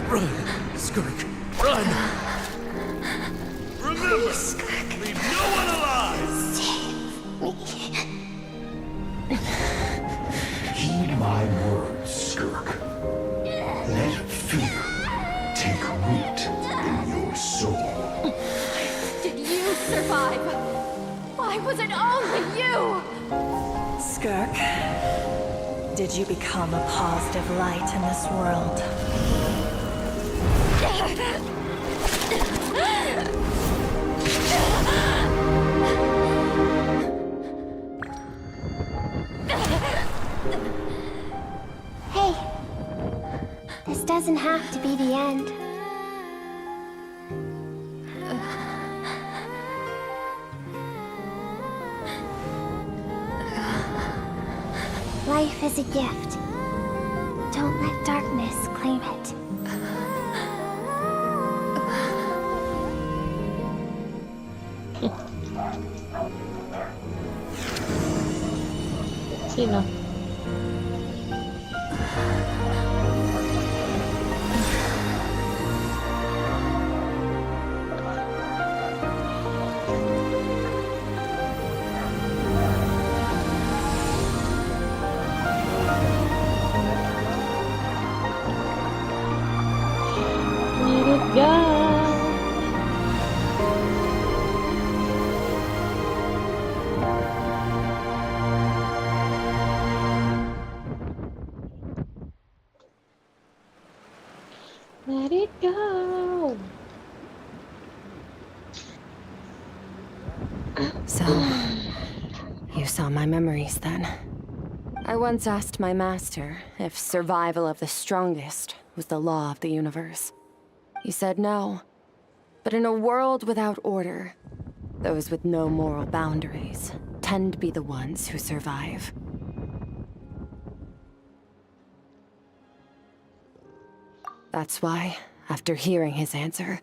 [SPEAKER 12] Run, Skirk, run! Remember, leave no one alive!
[SPEAKER 13] Heed my words, Skirk. Let fear take root in your soul.
[SPEAKER 10] Did you survive? Why was it only you?
[SPEAKER 16] Skirk, did you become a positive light in this world?
[SPEAKER 1] Hey, this doesn't have to be the end. Life is a gift. Don't let darkness claim it.
[SPEAKER 14] Sino? Let it go. Let it go.
[SPEAKER 9] So, you saw my memories then. I once asked my master if survival of the strongest was the law of the universe. He said no. But in a world without order, those with no moral boundaries tend to be the ones who survive. That's why, after hearing his answer,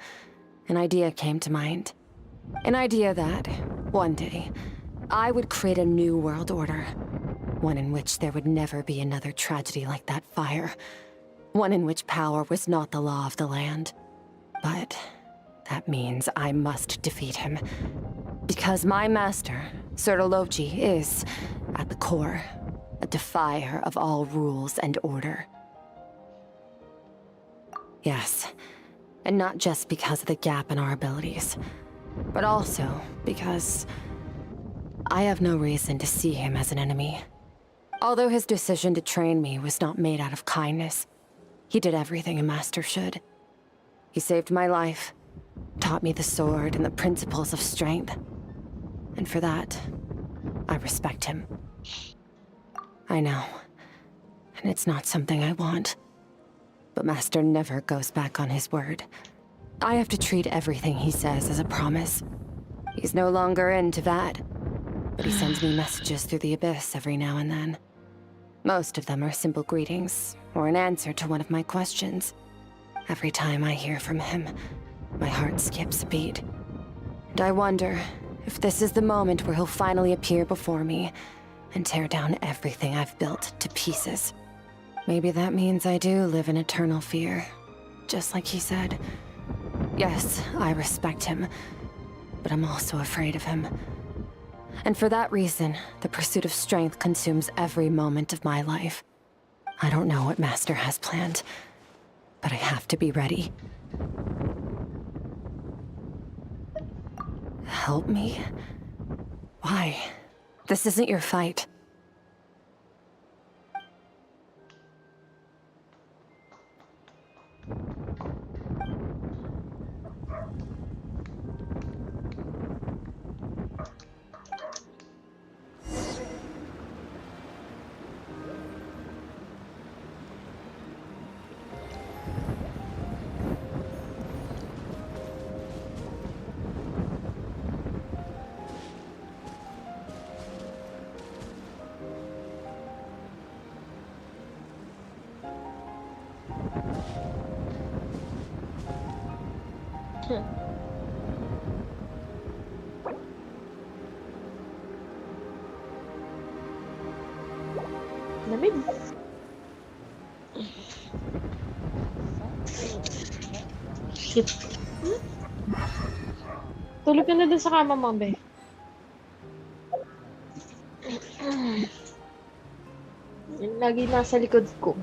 [SPEAKER 9] an idea came to mind. An idea that, one day, I would create a new world order. One in which there would never be another tragedy like that fire. One in which power was not the law of the land. But that means I must defeat him. Because my master, Sertolochi, is, at the core, a defier of all rules and order. Yes, and not just because of the gap in our abilities, but also because I have no reason to see him as an enemy. Although his decision to train me was not made out of kindness, he did everything a master should. He saved my life, taught me the sword and the principles of strength. And for that, I respect him. I know, and it's not something I want. But Master never goes back on his word. I have to treat everything he says as a promise. He's no longer into that, but he sends me messages through the abyss every now and then. Most of them are simple greetings, or an answer to one of my questions. Every time I hear from him, my heart skips a beat. And I wonder if this is the moment where he'll finally appear before me and tear down everything I've built to pieces. Maybe that means I do live in eternal fear. just like he said. Yes, I respect him, but I'm also afraid of him. And for that reason, the pursuit of strength consumes every moment of my life. I don't know what Master has planned, but I have to be ready. Help me? Why? This isn't your fight.
[SPEAKER 14] Lamig. Shit. Tulog ka na dun sa kama mo, be. Lagi nasa likod ko.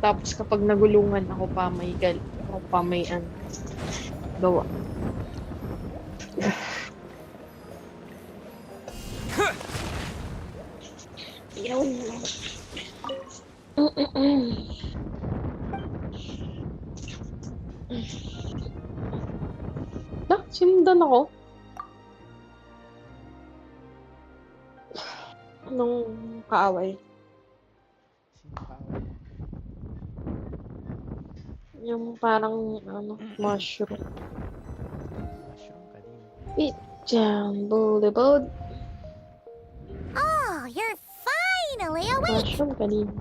[SPEAKER 14] Tapos kapag nagulungan ako pa may gawa. Yaw. Sinundan ako? Anong kaaway? Yung parang, mushroom. Pitjam Boulevard.
[SPEAKER 5] Oh, you're finally awake!
[SPEAKER 14] Mushroom kanina.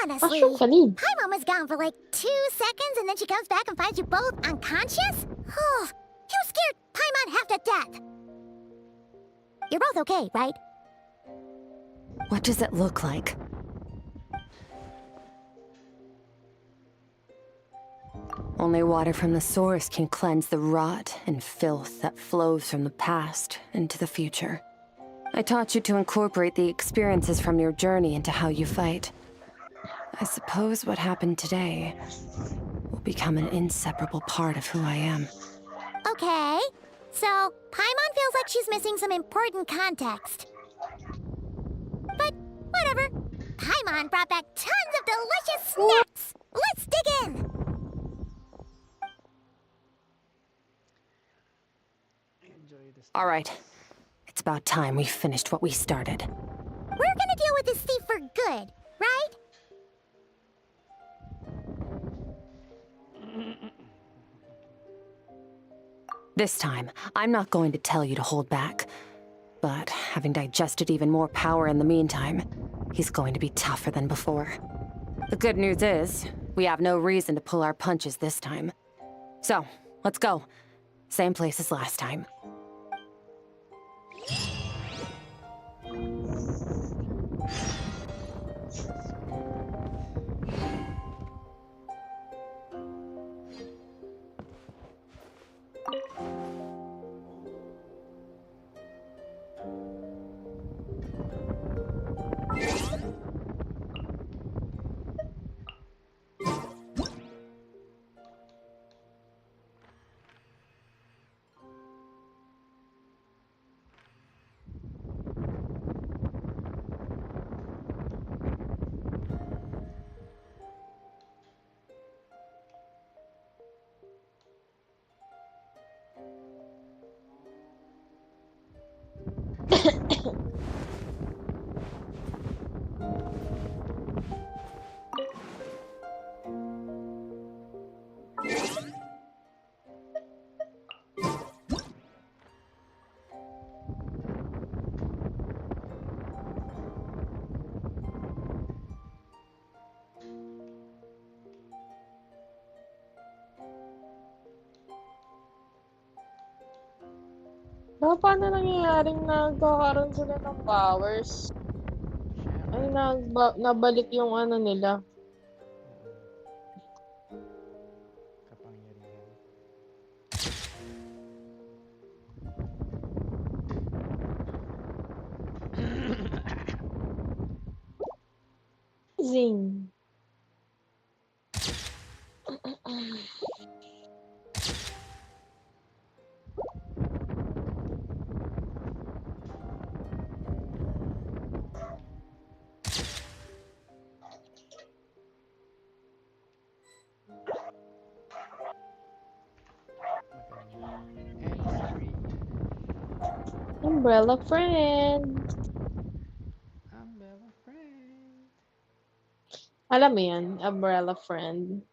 [SPEAKER 5] Honestly,
[SPEAKER 14] Mushroom kanina.
[SPEAKER 5] Paimon was gone for like 2 seconds and then she comes back and finds you both unconscious? Oh, you scared Paimon half to death! You're both okay, right?
[SPEAKER 9] What does it look like? Only water from the source can cleanse the rot and filth that flows from the past into the future. I taught you to incorporate the experiences from your journey into how you fight. I suppose what happened today will become an inseparable part of who I am.
[SPEAKER 5] Okay, so Paimon feels like she's missing some important context. But whatever. Paimon brought back tons of delicious snacks! Let's dig in!
[SPEAKER 9] All right. It's about time we finished what we started.
[SPEAKER 5] We're gonna deal with this thief for good, right?
[SPEAKER 9] This time, I'm not going to tell you to hold back. But having digested even more power in the meantime, he's going to be tougher than before. The good news is, we have no reason to pull our punches this time. So, let's go. Same place as last time.
[SPEAKER 14] Paano nangyayaring nagkakaroon sila ng powers? Ay, nabalik yung ano nila. amazing. Umbrella friend.
[SPEAKER 15] Umbrella friend.
[SPEAKER 14] Alam mo yan, umbrella friend.